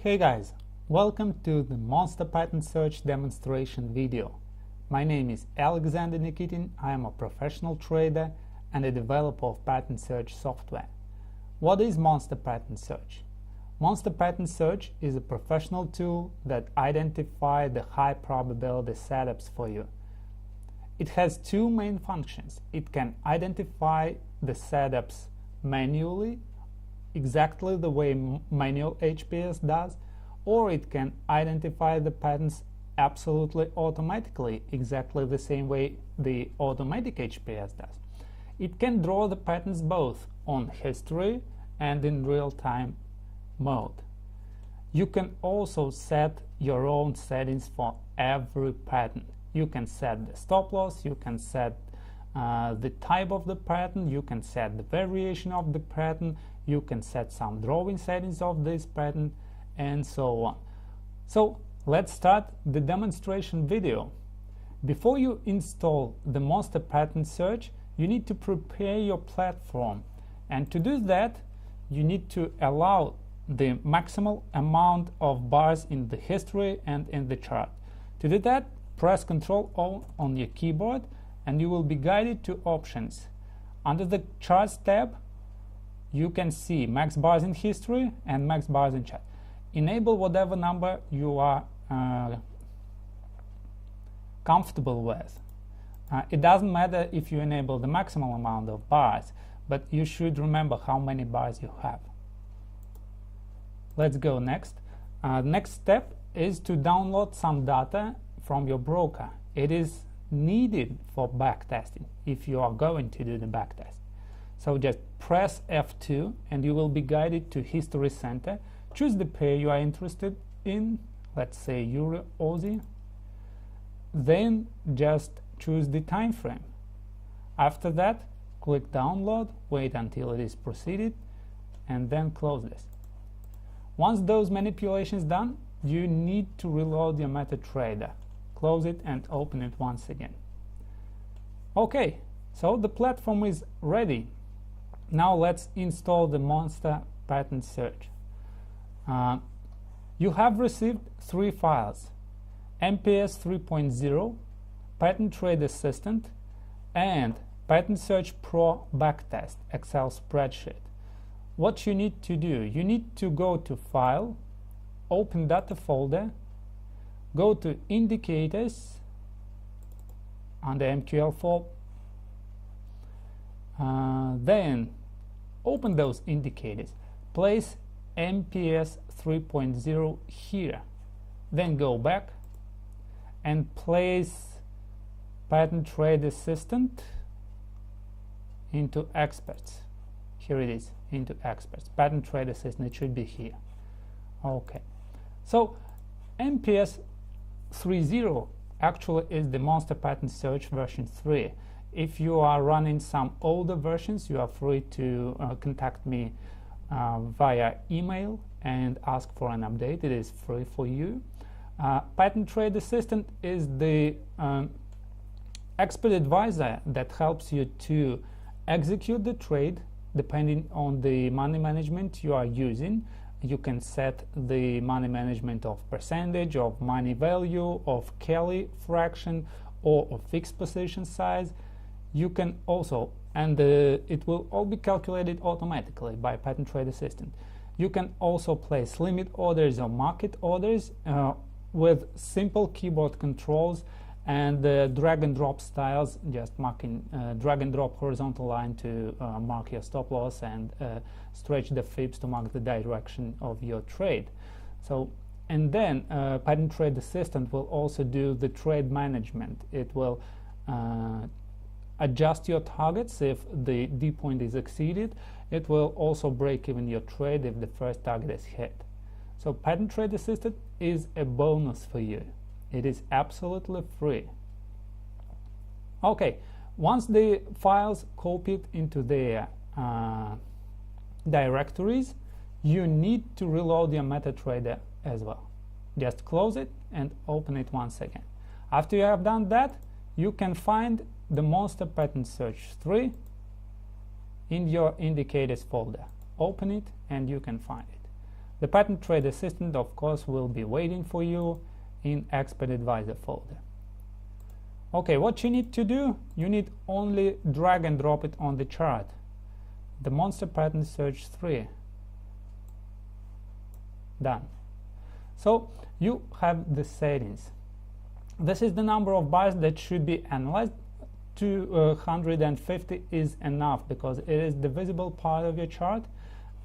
Hey guys, welcome to the Monster Pattern Search demonstration video. My name is Alexander Nikitin. I am a professional trader and a developer of pattern search software. What is Monster Pattern Search? Monster Pattern Search is a professional tool that identifies the high probability setups for you. It has two main functions. It can identify the setups manually, exactly the way manual HPS does, or it can identify the patterns absolutely automatically, exactly the same way the automatic HPS does. It can draw the patterns both on history and in real-time mode. You can also set your own settings for every pattern. You can set the stop loss, you can set the type of the pattern, you can set the variation of the pattern, you can set some drawing settings of this pattern, and so on. So let's start the demonstration video. Before you install the Monster Pattern Search, you need to prepare your platform, and to do that you need to allow the maximal amount of bars in the history and in the chart. To do that, press Ctrl-O on your keyboard and you will be guided to options. Under the Charts tab, you can see max bars in history and max bars in chart. Enable whatever number you are comfortable with. It doesn't matter if you enable the maximal amount of bars, but you should remember how many bars you have. Let's go next. Next step is to download some data from your broker. It is needed for backtesting if you are going to do the backtest. So just press F2 and you will be guided to History Center. Choose the pair you are interested in, let's say Euro Aussie. Then just choose the time frame. After that, click Download, wait until it is proceeded, and then close this. Once those manipulations done, you need to reload your MetaTrader. Close it and open it once again. Okay, so the platform is ready. Now let's install the Monster Pattern Search. You have received three files: MPS 3.0, Pattern Trade Assistant, and Pattern Search Pro Backtest Excel spreadsheet. What you need to do, you need to go to File, open Data folder, go to Indicators under MQL4, then open those indicators, place MPS 3.0 here, then go back and place Pattern Trade Assistant into Experts. Here it is, into Experts. Pattern Trade Assistant, it should be here. Okay, so MPS 3.0 actually is the Monster Pattern Search version 3. If you are running some older versions, you are free to contact me via email and ask for an update. It is free for you. Pattern Trade Assistant is the expert advisor that helps you to execute the trade depending on the money management you are using. You can set the money management of percentage, of money value, of Kelly fraction, or of fixed position size. You can also, and it will all be calculated automatically by Pattern Trade Assistant. You can also place limit orders or market orders with simple keyboard controls and drag and drop styles, just marking drag and drop horizontal line to mark your stop loss and stretch the fibs to mark the direction of your trade. So, and then Pattern Trade Assistant will also do the trade management. It will adjust your targets if the D point is exceeded. It will also break even your trade if the first target is hit. So Pattern Trade Assistant is a bonus for you. It is absolutely free. Okay, once the files copied into their directories, you need to reload your MetaTrader as well. Just close it and open it once again. After you have done that, you can find the Monster Pattern Search 3 in your Indicators folder. Open it and you can find it. The Pattern Trade Assistant, of course, will be waiting for you in Expert Advisor folder. Okay, what you need to do, you need only drag and drop it on the chart. The Monster Pattern Search 3. Done. So you have the settings. This is the number of bars that should be analyzed. 250 is enough because it is the visible part of your chart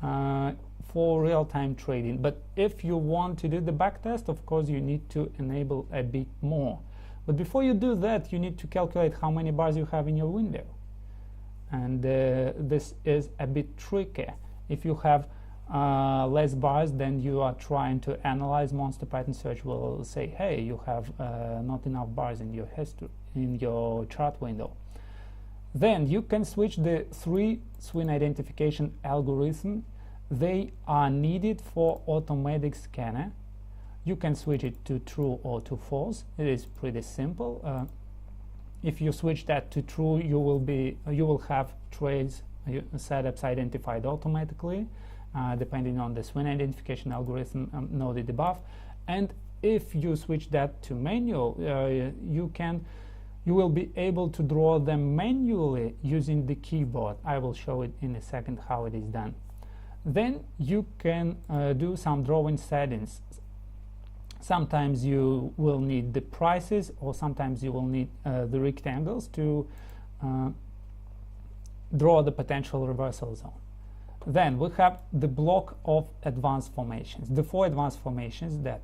for real-time trading. But if you want to do the backtest, of course you need to enable a bit more. But before you do that, you need to calculate how many bars you have in your window. And this is a bit tricky. If you have less bars than you are trying to analyze, Monster Pattern Search will say, hey, you have not enough bars in your history, in your chart window. Then you can switch the 3 swing identification algorithm. They are needed for automatic scanner. You can switch it to true or to false. It is pretty simple. If you switch that to true, you will have trades setups identified automatically, depending on the swing identification algorithm noted above. And if you switch that to manual, you will be able to draw them manually using the keyboard. I will show it in a second how it is done. Then you can do some drawing settings. Sometimes you will need the prices, or sometimes you will need the rectangles to draw the potential reversal zone. Then we have the block of advanced formations. The 4 advanced formations that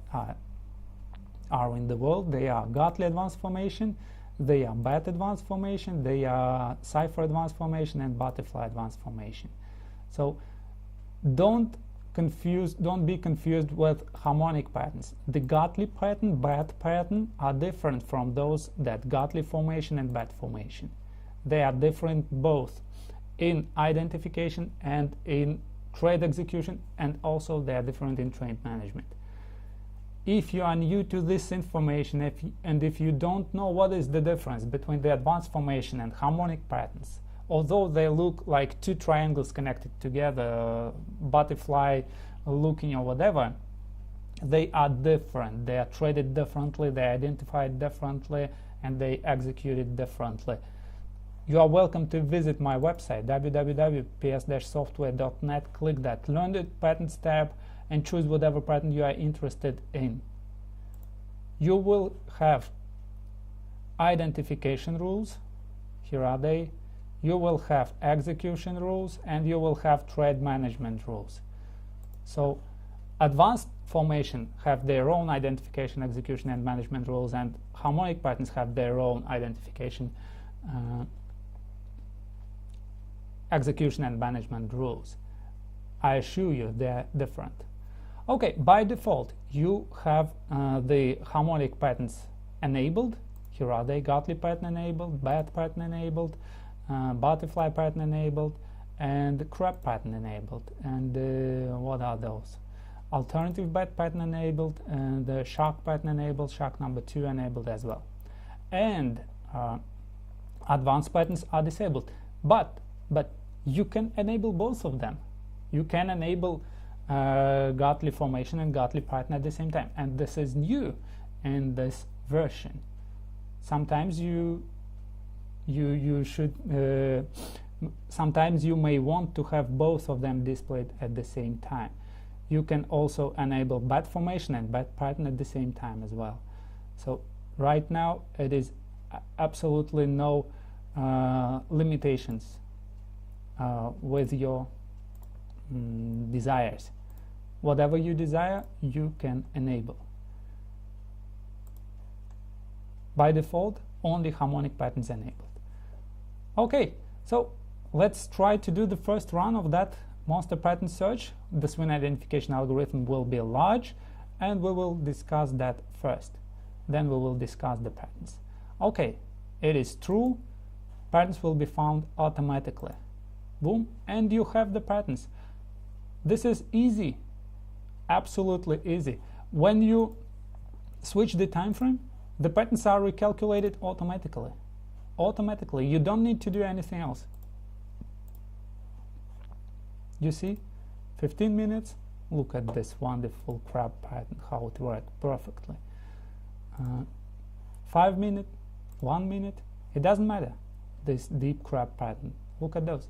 are in the world, they are Gartley advanced formation, they are Bat advanced formation, they are Cipher advanced formation, and Butterfly advanced formation. So don't be confused with harmonic patterns. The Gartley pattern, Bat pattern are different from those that Gartley formation and Bat formation. They are different both in identification and in trade execution, and also they are different in trade management. If you are new to this information, if you don't know what is the difference between the advanced formation and harmonic patterns, although they look like 2 triangles connected together, butterfly looking or whatever, they are different. They are traded differently, they are identified differently, and they executed differently. You are welcome to visit my website www.ps-software.net. Click that Learn the Patterns tab and choose whatever pattern you are interested in. You will have identification rules. Here are they. You will have execution rules, and you will have trade management rules. So advanced formation have their own identification, execution, and management rules, and harmonic patterns have their own identification, execution, and management rules. I assure you they're different. Okay, by default you have the harmonic patterns enabled. Here are they: Gartley pattern enabled, Bat pattern enabled, Butterfly pattern enabled, and Crab pattern enabled. And what are those? Alternative Bat pattern enabled, and the Shark pattern enabled, Shark number 2 enabled as well. And advanced patterns are disabled. But you can enable both of them. You can enable Gartley formation and Gartley pattern at the same time, and this is new in this version. Sometimes sometimes you may want to have both of them displayed at the same time. You can also enable Bat formation and Bat pattern at the same time as well. So right now it is absolutely no limitations with your desires. Whatever you desire, you can enable. By default, only harmonic patterns enabled. Okay, so let's try to do the first run of that Monster Pattern Search. The swing identification algorithm will be large, and we will discuss that first. Then we will discuss the patterns. Okay, it is true. Patterns will be found automatically. Boom, and you have the patterns. This is easy, absolutely easy. When you switch the time frame, the patterns are recalculated automatically. You don't need to do anything else. You see, 15 minutes, Look at this wonderful crab pattern, how it worked perfectly. 5 minutes, 1 minute, it doesn't matter. This deep crab pattern, look at those.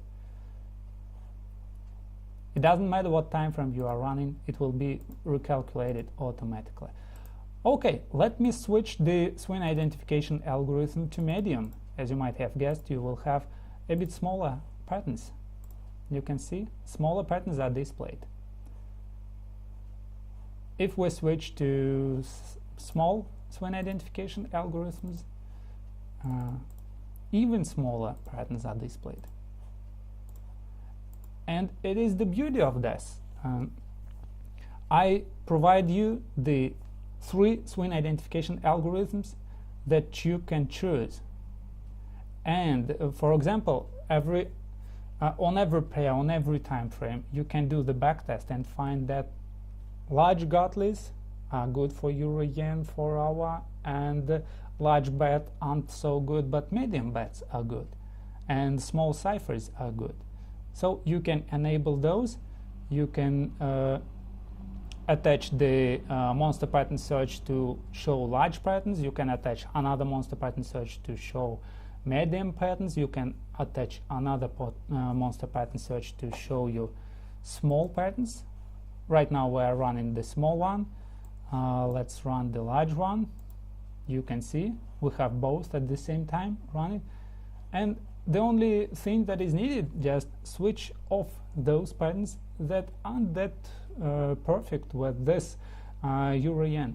It doesn't matter what time frame you are running, it will be recalculated automatically. Okay, let me switch the swing identification algorithm to medium. As you might have guessed, you will have a bit smaller patterns. You can see smaller patterns are displayed. If we switch to small swing identification algorithms, even smaller patterns are displayed. And it is the beauty of this. I provide you the 3 swing identification algorithms that you can choose. And for example, on every pair, on every time frame, you can do the backtest and find that large Gottliebs are good for Euro-Yen 4 hour, and large bet aren't so good, but medium bets are good, and small ciphers are good. So you can enable those. You can attach the monster pattern search to show large patterns. You can attach another monster pattern search to show medium patterns. You can attach another monster pattern search to show you small patterns. Right now we are running the small one. Let's run the large one. You can see we have both at the same time running, and the only thing that is needed, just switch off those patterns that aren't that perfect with this Euro-Yen.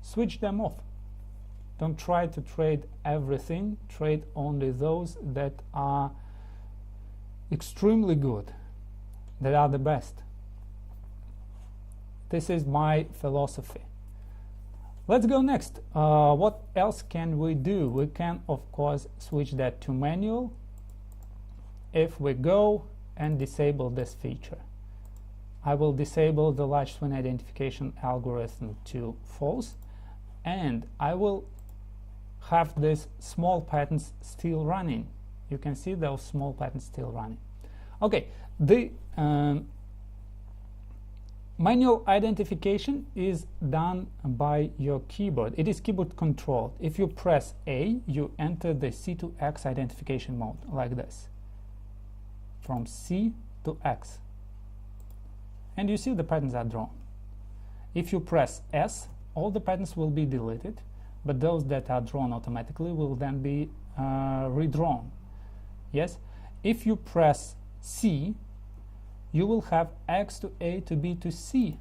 Switch them off. Don't try to trade everything, trade only those that are extremely good, that are the best. This is my philosophy. Let's go next. What else can we do? We can, of course, switch that to manual if we go and disable this feature. I will disable the large swing identification algorithm to false, and I will have these small patterns still running. You can see those small patterns still running. Okay, the manual identification is done by your keyboard. It is keyboard controlled. If you press A, you enter the C to X identification mode, like this. From C to X. And you see the patterns are drawn. If you press S, all the patterns will be deleted, but those that are drawn automatically will then be redrawn. Yes? If you press C, you will have X to A to B to C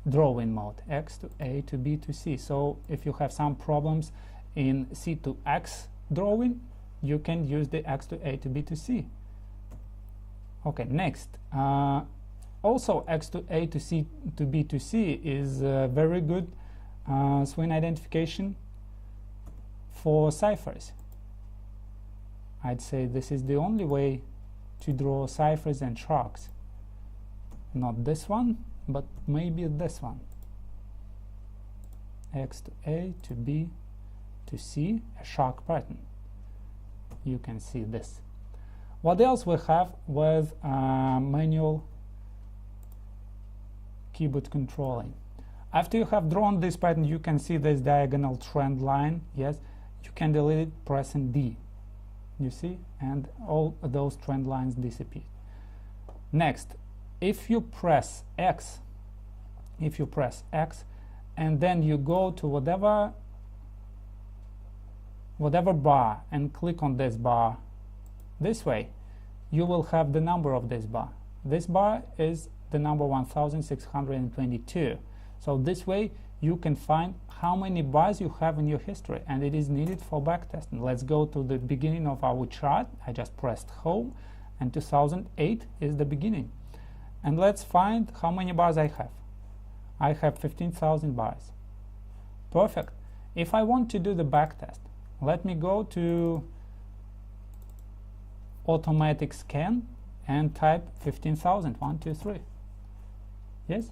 drawing mode, X to A to B to C. So if you have some problems in C to X drawing, you can use the X to A to B to C. Okay, next. Also, X to A to C to B to C is a very good swing identification for ciphers. I'd say this is the only way to draw ciphers and sharks. Not this one, but maybe this one. X to A to B to C, a shark pattern. You can see this. What else we have with manual keyboard controlling? After you have drawn this pattern, you can see this diagonal trend line. Yes, you can delete it pressing D. You see, and all those trend lines disappear. Next, if you press X, and then you go to whatever bar and click on this bar this way, you will have the number of this bar. This bar is the number 1622. So this way you can find how many bars you have in your history, and it is needed for backtesting. Let's go to the beginning of our chart. I just pressed home, and 2008 is the beginning. And let's find how many bars I have. I have 15,000 bars. Perfect. If I want to do the backtest, let me go to automatic scan and type 15,000, 1, 2, 3. Yes?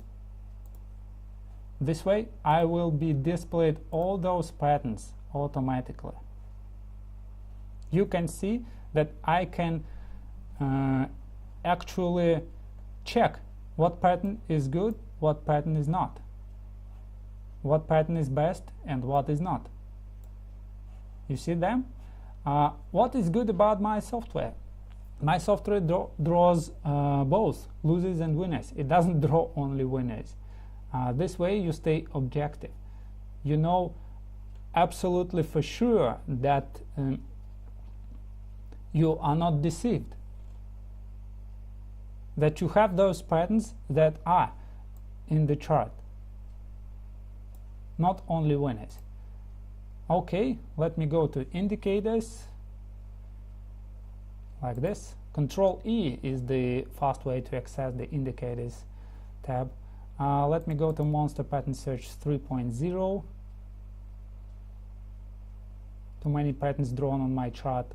This way I will be displayed all those patterns automatically. You can see that I can actually check what pattern is good, what pattern is not, what pattern is best and what is not. You see them? What is good about my software? My software draws both losers and winners. It doesn't draw only winners. This way you stay objective. You know absolutely for sure that you are not deceived, that you have those patterns that are in the chart, not only winners. Okay, let me go to indicators like this. Control E is the fast way to access the indicators tab. Let me go to Monster Pattern Search 3.0. Too many patterns drawn on my chart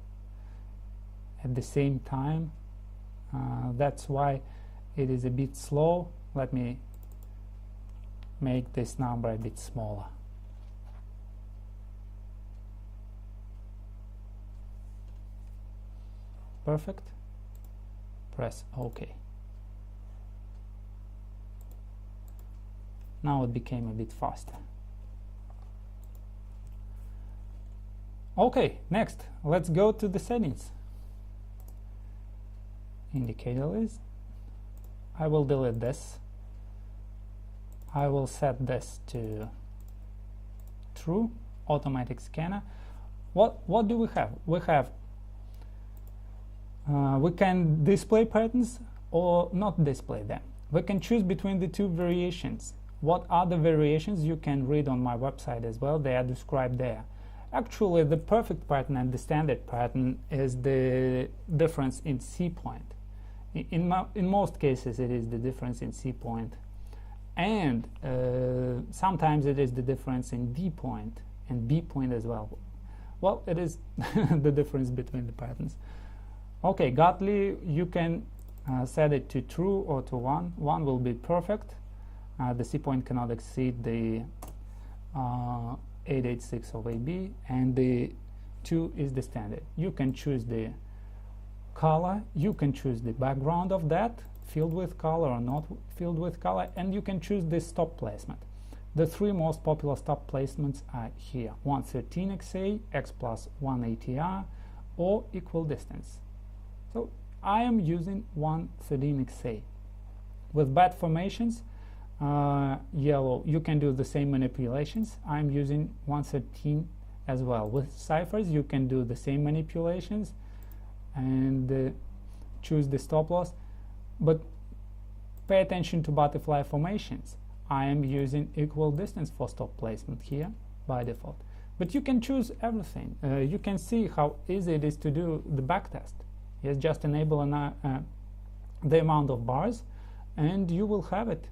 at the same time. That's why it is a bit slow. Let me make this number a bit smaller. Perfect. Press OK. Now it became a bit faster. Okay, next let's go to the settings. Indicator list. I will delete this. I will set this to true. Automatic scanner. What do we have? We have we can display patterns or not display them. We can choose between the two variations. What are the variations? You can read on my website as well. They are described there. Actually, the perfect pattern and the standard pattern is the difference in C point. In most cases, it is the difference in C point, and sometimes it is the difference in D point and B point as well. Well, it is the difference between the patterns. Okay, Gartley, you can set it to true or to 1. 1 will be perfect. The C point cannot exceed the 886 of AB, and the 2 is the standard. You can choose the color, you can choose the background of that, filled with color or not filled with color, and you can choose the stop placement. The 3 most popular stop placements are here: 113XA, X plus 180R, or equal distance. So I am using 113XA. With bad formations, yellow, you can do the same manipulations. I'm using 113 as well. With ciphers, you can do the same manipulations and choose the stop loss, but pay attention to butterfly formations. I am using equal distance for stop placement here by default, but you can choose everything. You can see how easy it is to do the backtest. Yes, just enable the amount of bars and you will have it,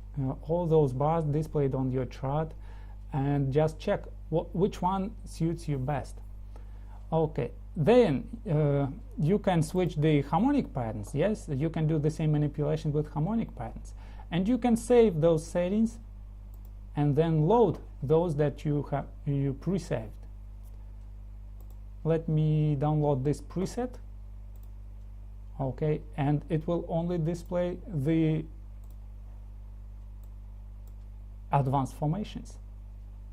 all those bars displayed on your chart, and just check which one suits you best. Okay, then you can switch the harmonic patterns. Yes, you can do the same manipulation with harmonic patterns, and you can save those settings and then load those that you pre-saved. Let me download this preset. Okay, and it will only display the advanced formations.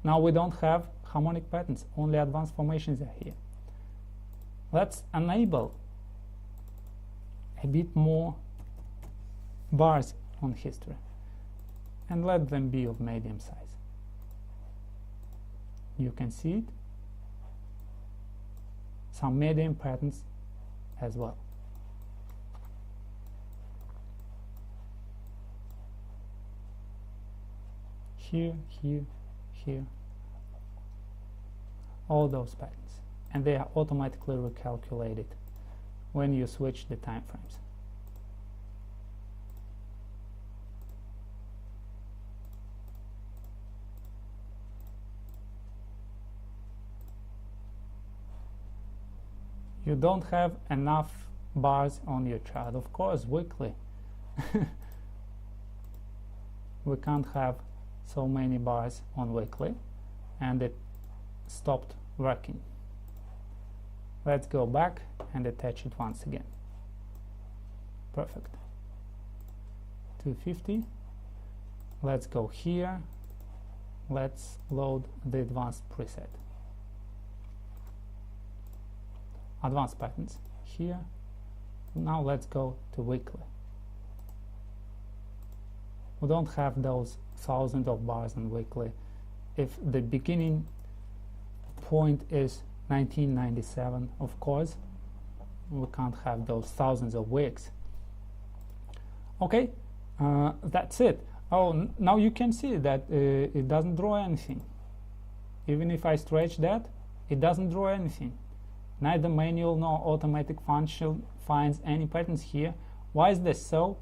Now we don't have harmonic patterns, only advanced formations are here. Let's enable a bit more bars on history and let them be of medium size. You can see it. Some medium patterns as well. Here, here, here, all those patterns, and they are automatically recalculated when you switch the time frames. You don't have enough bars on your chart, of course, weekly. We can't have so many bars on weekly, and it stopped working. Let's go back and attach it once again. Perfect. 250. Let's go here. Let's load the advanced preset. Advanced patterns here. Now let's go to weekly. We don't have those thousands of bars in weekly. If the beginning point is 1997, of course, we can't have those thousands of weeks. Okay, that's it. Oh, now you can see that it doesn't draw anything. Even if I stretch that, it doesn't draw anything. Neither manual nor automatic function finds any patterns here. Why is this so?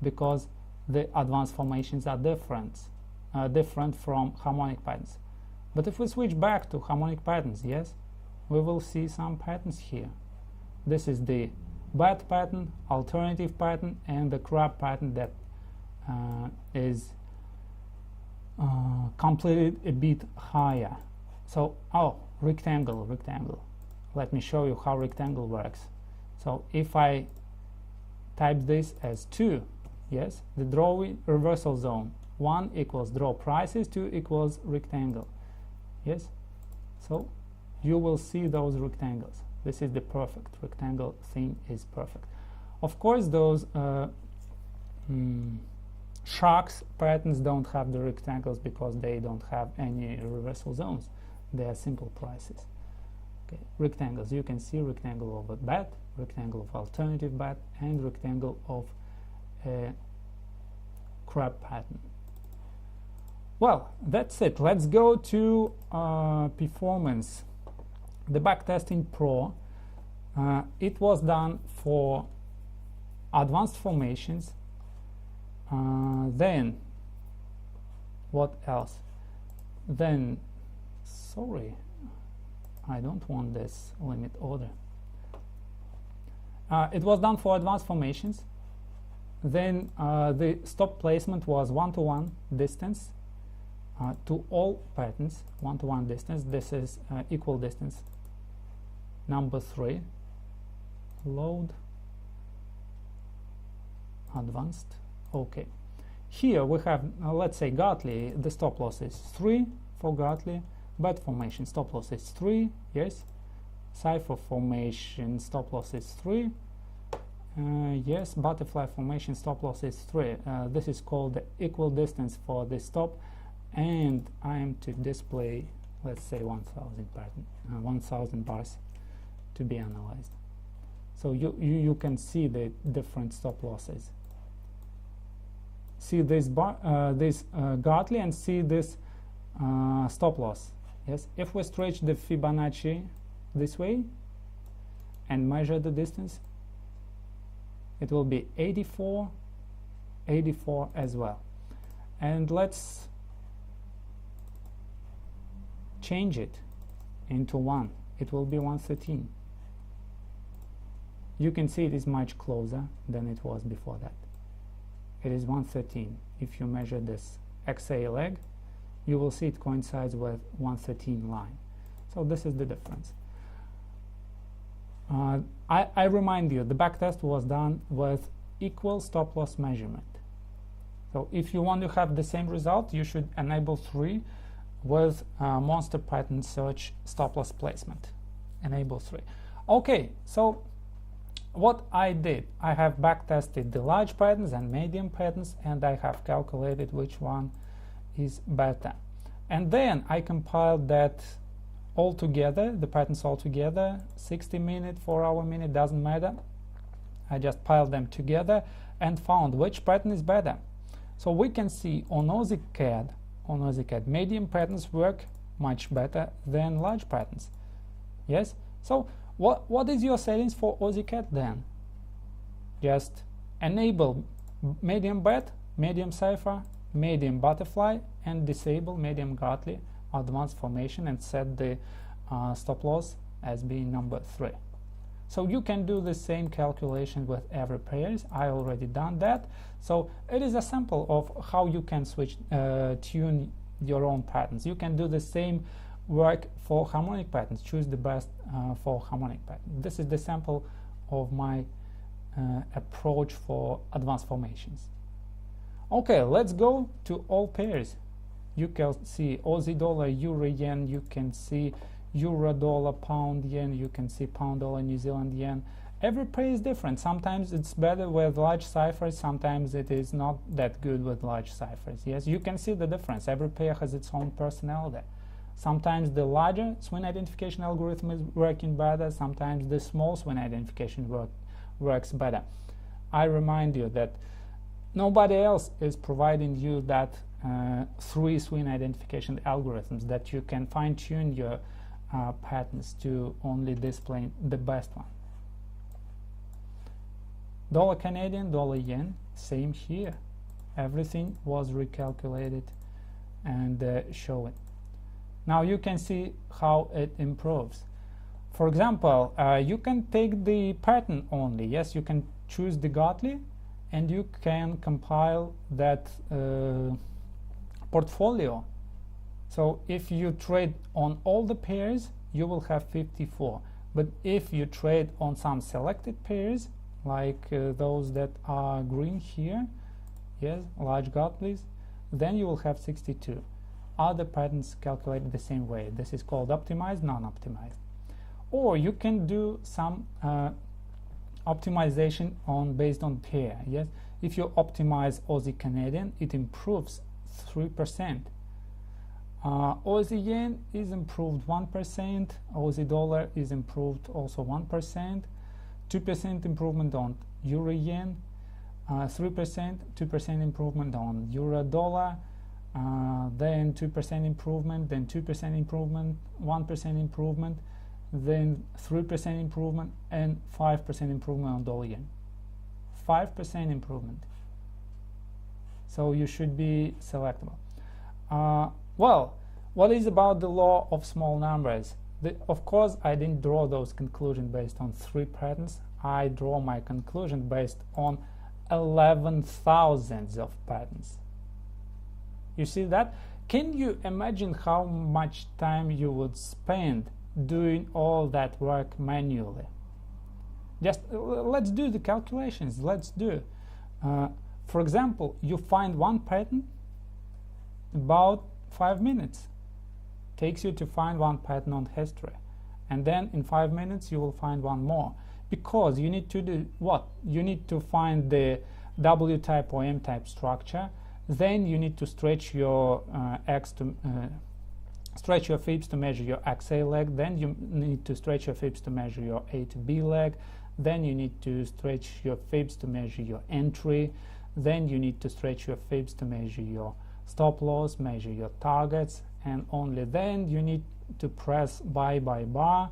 Because the advanced formations are different from harmonic patterns. But if we switch back to harmonic patterns, yes, we will see some patterns here. This is the bat pattern, alternative pattern, and the crab pattern that is completed a bit higher. So, rectangle. Let me show you how rectangle works. So if I type this as 2, yes, the draw reversal zone, 1 equals draw prices, 2 equals rectangle. Yes, so you will see those rectangles. This is the perfect rectangle thing, is perfect. Of course, those sharks patterns don't have the rectangles because they don't have any reversal zones. They are simple prices. Okay, rectangles, you can see rectangle of a bat, rectangle of alternative bat, and rectangle of a crab pattern. Well, that's it. Let's go to performance. The Backtesting Pro, it was done for advanced formations. Then what else? Then, sorry, I don't want this limit order. It was done for advanced formations. Then the stop placement was 1-to-1 distance to all patterns, 1-to-1 distance. This is equal distance. Number 3, load, advanced. Okay, here we have, let's say Gartley, the stop loss is 3 for Gartley, bat formation stop loss is 3, yes, cipher formation stop loss is 3, yes, butterfly formation stop loss is 3. This is called the equal distance for the stop, and I am to display, let's say 1000 pattern, 1000 bars to be analyzed. So you can see the different stop losses. See this bar, this Gartley, and see this stop loss. Yes, if we stretch the Fibonacci this way and measure the distance, it will be 84, 84 as well. And let's change it into 1. It will be 113. You can see it is much closer than it was before that. It is 113. If you measure this XA leg, you will see it coincides with 113 line. So this is the difference. I remind you, the backtest was done with equal stop loss measurement. So if you want to have the same result, you should enable 3 with Monster Pattern Search stop loss placement. Enable 3. Okay, so what I did, I have backtested the large patterns and medium patterns, and I have calculated which one is better. And then I compiled that all together, the patterns all together, 60 minute, 4 hour minute, doesn't matter. I just piled them together and found which pattern is better. So we can see on AussieCAD, medium patterns work much better than large patterns. Yes? So what is your settings for AussieCAD then? Just enable medium bat, medium cipher, medium butterfly, and disable medium Gartley advanced formation, and set the stop loss as being number 3. So you can do the same calculation with every pairs. I already done that. So it is a sample of how you can switch, tune your own patterns. You can do the same work for harmonic patterns. Choose the best for harmonic pattern. This is the sample of my approach for advanced formations. Okay, let's go to all pairs. You can see Aussie dollar, euro yen, you can see euro dollar, pound yen, you can see pound dollar, New Zealand yen. Every pair is different. Sometimes it's better with large ciphers, sometimes it is not that good with large ciphers. Yes, you can see the difference. Every pair has its own personality. Sometimes the larger swing identification algorithm is working better, sometimes the small swing identification works better. I remind you that nobody else is providing you that 3 swing identification algorithms that you can fine-tune your patterns to only display the best one. Dollar Canadian, dollar yen, same here. Everything was recalculated and shown. Now you can see how it improves. For example, you can take the pattern only. Yes, you can choose the Gartley and you can compile that portfolio. So if you trade on all the pairs, you will have 54. But if you trade on some selected pairs, like those that are green here, yes, large Gartleys, then you will have 62. Other patterns calculated the same way. This is called optimized, non-optimized. Or you can do some optimization based on pair. Yes, if you optimize Aussie Canadian, it improves 3%. Aussie yen is improved 1%. Aussie dollar is improved also 1%. 2% improvement on euro yen. 3%, 2% improvement on euro dollar. Then 2% improvement, then 2% improvement, 1% improvement, then 3% improvement, and 5% improvement on dollar yen. 5% improvement. So you should be selectable. Well, what is about the law of small numbers? Of course, I didn't draw those conclusions based on 3 patterns. I draw my conclusion based on 11,000 of patterns. You see that? Can you imagine how much time you would spend doing all that work manually? Just let's do the calculations. Let's do. For example, you find one pattern about 5 minutes. Takes you to find one pattern on history. And then in 5 minutes you will find one more. Because you need to do what? You need to find the W-type or M-type structure. Then you need to stretch your stretch your fibs to measure your XA leg. Then you need to stretch your fibs to measure your A to B leg. Then you need to stretch your fibs to measure your entry. Then you need to stretch your fibs to measure your stop loss, measure your targets, and only then you need to press bar by bar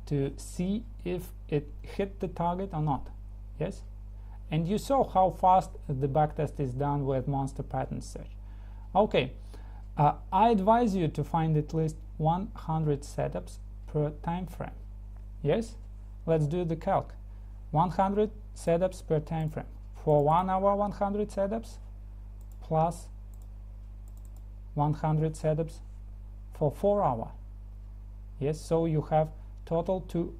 to see if it hit the target or not. Yes? And you saw how fast the backtest is done with Monster Pattern Search. Okay, I advise you to find at least 100 setups per time frame. Yes? Let's do the calc. 100 setups per time frame. For 1 hour, 100 setups plus 100 setups for 4 hours. Yes, so you have total two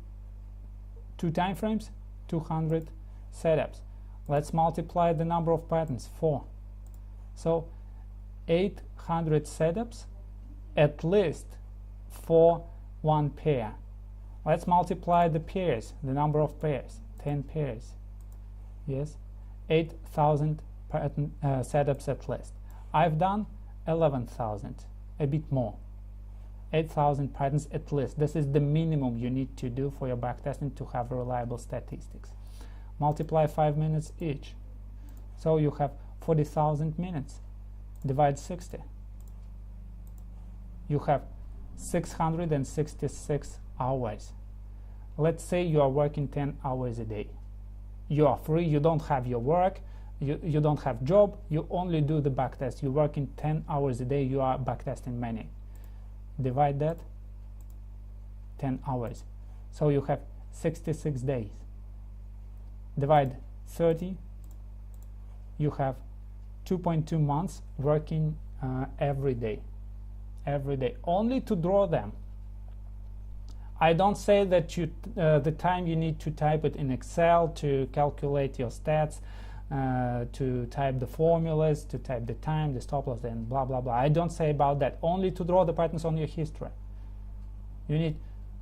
time frames, 200 setups. Let's multiply the number of patterns, 4. So 800 setups at least for one pair. Let's multiply the pairs, the number of pairs, 10 pairs. Yes, 8,000 pattern setups at least. I've done 11,000, a bit more. 8,000 patterns at least. This is the minimum you need to do for your backtesting to have reliable statistics. Multiply 5 minutes each. So you have 40,000 minutes. Divide 60. You have 666 hours. Let's say you are working 10 hours a day. You are free, you don't have your work, you don't have job, you only do the backtest. You work in 10 hours a day, you are backtesting many. Divide that, 10 hours. So you have 66 days. Divide 30, you have 2.2 months working every day, only to draw them. I don't say that the time you need to type it in Excel to calculate your stats, to type the formulas, to type the time, the stop loss, and blah blah blah. I don't say about that. Only to draw the patterns on your history. You need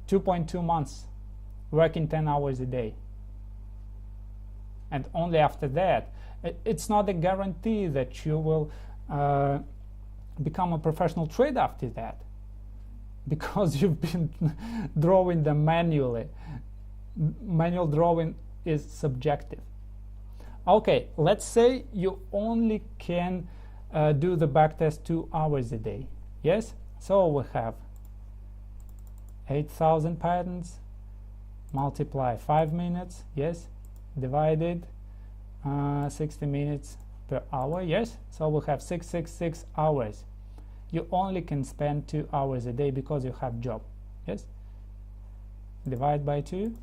2.2 months working 10 hours a day. And only after that, it's not a guarantee that you will become a professional trader after that, because you've been drawing them manually. Manual drawing is subjective. Okay, let's say you only can do the backtest 2 hours a day. Yes? So we have 8,000 patterns, multiply 5 minutes, yes, divided 60 minutes per hour, yes, so we have 666 hours. You only can spend 2 hours a day because you have job, yes. Divide by 2,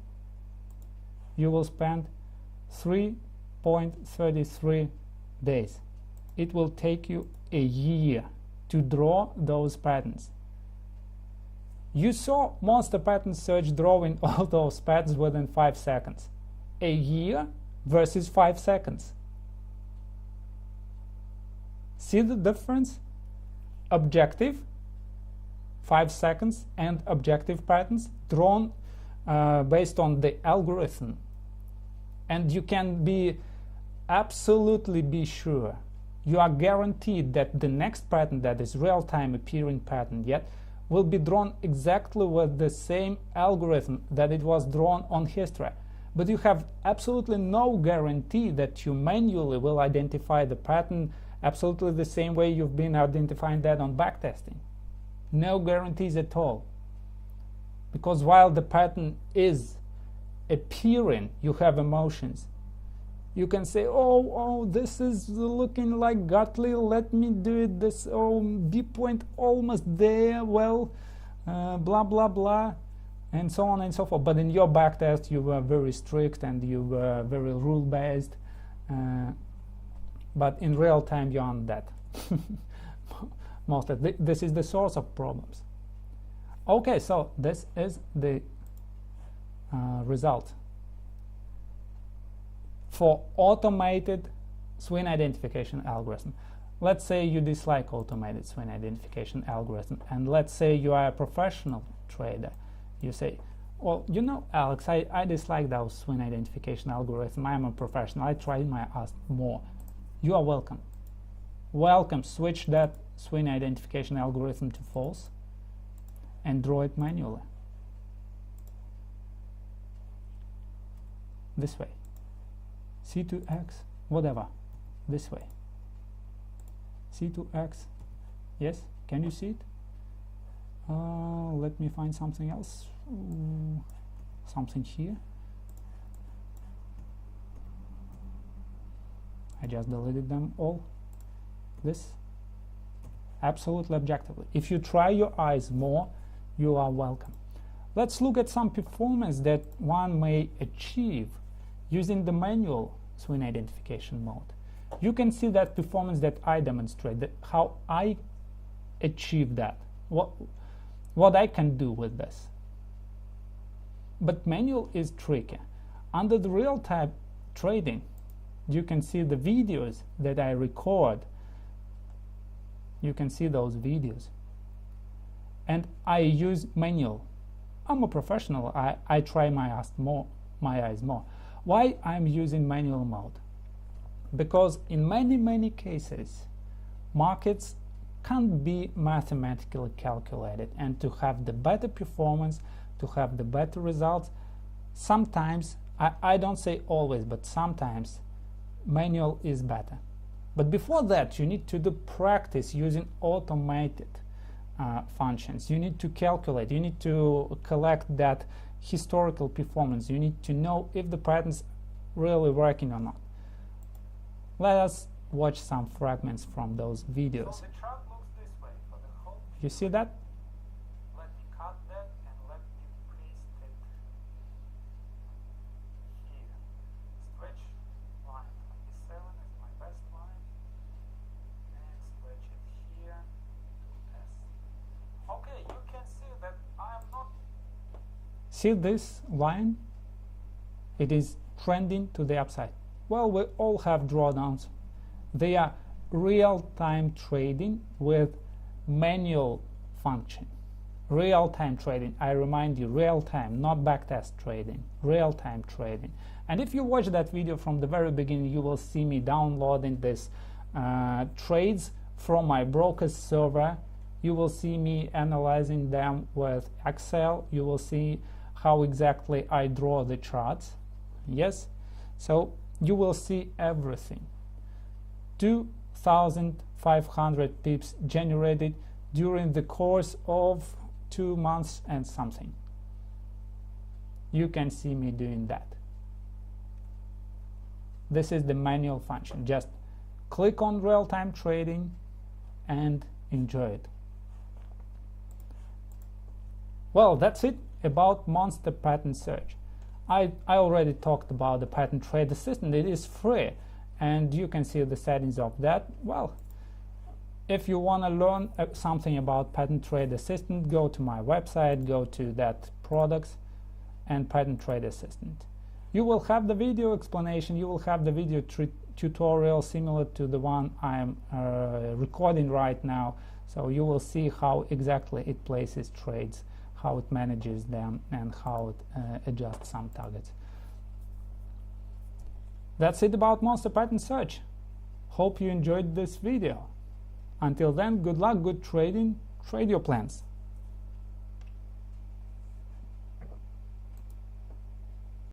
you will spend 3.33 days. It will take you a year to draw those patterns. You saw Monster Pattern Search drawing all those patterns within 5 seconds. A year versus 5 seconds. See the difference? Objective, 5 seconds, and objective patterns drawn based on the algorithm. And you can be absolutely be sure, you are guaranteed that the next pattern that is real-time appearing pattern yet will be drawn exactly with the same algorithm that it was drawn on history. But you have absolutely no guarantee that you manually will identify the pattern absolutely the same way you've been identifying that on backtesting. No guarantees at all. Because while the pattern is appearing, you have emotions. You can say, oh, this is looking like Gartley, let me do it this, oh, B point almost there, well, blah, blah, blah, and so on and so forth. But in your backtest, you were very strict and you were very rule-based. But in real time, you aren't that. This is the source of problems. Okay, so this is the result for automated swing identification algorithm. Let's say you dislike automated swing identification algorithm, and let's say you are a professional trader. You say, well, you know, Alex, I dislike those swing identification algorithm. I'm a professional. I try my ask more. You are welcome. Welcome. Switch that swing identification algorithm to false and draw it manually. This way. C2X, whatever. This way. C2X. Yes? Can you see it? Let me find something else. Something here. I just deleted them all. This. Absolutely objectively. If you try your eyes more, you are welcome. Let's look at some performance that one may achieve using the manual swing identification mode. You can see that performance that I demonstrate, how I achieve that, what I can do with this. But manual is tricky. Under the real-time trading, you can see the videos that I record. You can see those videos. And I use manual. I'm a professional. I try my eyes more. Why I'm using manual mode? Because in many cases, markets can't be mathematically calculated, and to have the better performance, to have the better results, sometimes, I don't say always, but sometimes manual is better. But before that, you need to do practice using automated functions. You need to calculate, you need to collect that historical performance. You need to know if the patterns really working or not. Let us watch some fragments from those videos. So the chart looks this way for the whole. You see that? Let me cut that and let me paste it here. Stretch line 27 is my best line, and stretch it here to S. Okay, you can see that I am not. See this line? It is trending to the upside. Well, we all have drawdowns. They are real-time trading with manual function. Real-time trading, I remind you, real-time, not backtest trading, real-time trading. And if you watch that video from the very beginning, you will see me downloading these trades from my broker's server. You will see me analyzing them with Excel. You will see how exactly I draw the charts. Yes, so you will see everything. 2,500 pips generated during the course of 2 months and something. You can see me doing that. This is the manual function. Just click on real-time trading and enjoy it. Well, that's it about Monster Pattern Search. I already talked about the Pattern Trade Assistant. It is free and you can see the settings of that. Well, if you want to learn something about Pattern Trade Assistant, go to my website, go to that products and Pattern Trade Assistant. You will have the video explanation, you will have the video tutorial similar to the one I'm recording right now. So you will see how exactly it places trades, how it manages them, and how it adjusts some targets. That's it about Monster Pattern Search. Hope you enjoyed this video. Until then, good luck, good trading, trade your plans.